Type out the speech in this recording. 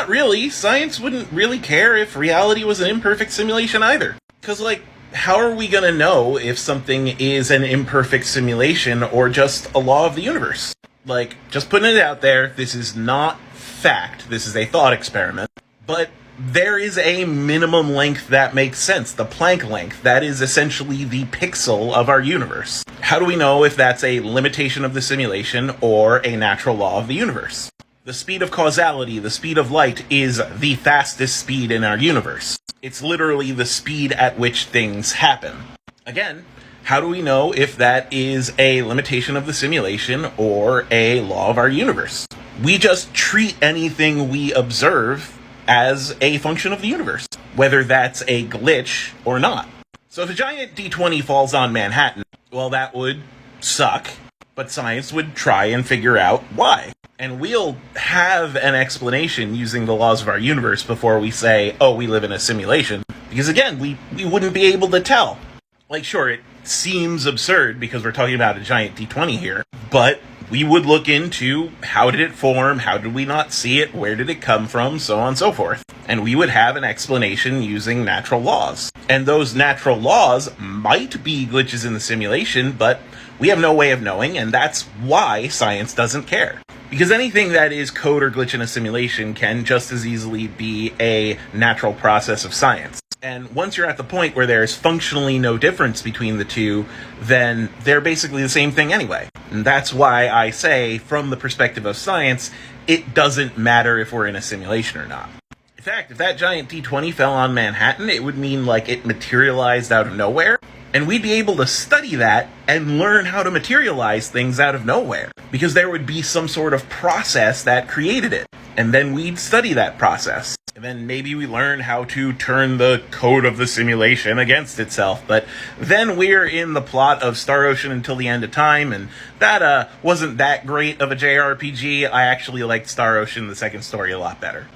not really. Science wouldn't really care if reality was an imperfect simulation either. Because, how are we gonna know if something is an imperfect simulation or just a law of the universe? Just putting it out there, this is not fact, this is a thought experiment, but there is a minimum length that makes sense, the Planck length. That is essentially the pixel of our universe. How do we know if that's a limitation of the simulation or a natural law of the universe? The speed of causality, the speed of light, is the fastest speed in our universe. It's literally the speed at which things happen. Again, how do we know if that is a limitation of the simulation or a law of our universe? We just treat anything we observe as a function of the universe, whether that's a glitch or not. So if a giant D20 falls on Manhattan, well, that would suck, but science would try and figure out why. And we'll have an explanation using the laws of our universe before we say, oh, we live in a simulation. Because again, we wouldn't be able to tell. Sure, it seems absurd because we're talking about a giant D20 here, but we would look into how did it form, how did we not see it, where did it come from, so on and so forth. And we would have an explanation using natural laws. And those natural laws might be glitches in the simulation, but we have no way of knowing, and that's why science doesn't care. Because anything that is code or glitch in a simulation can just as easily be a natural process of science. And once you're at the point where there's functionally no difference between the two, then they're basically the same thing anyway. And that's why I say, from the perspective of science, it doesn't matter if we're in a simulation or not. In fact, if that giant D20 fell on Manhattan, it would mean it materialized out of nowhere. And we'd be able to study that and learn how to materialize things out of nowhere. Because there would be some sort of process that created it. And then we'd study that process. And then maybe we learn how to turn the code of the simulation against itself. But then we're in the plot of Star Ocean Until the End of Time, and that wasn't that great of a JRPG. I actually liked Star Ocean, the second story, a lot better.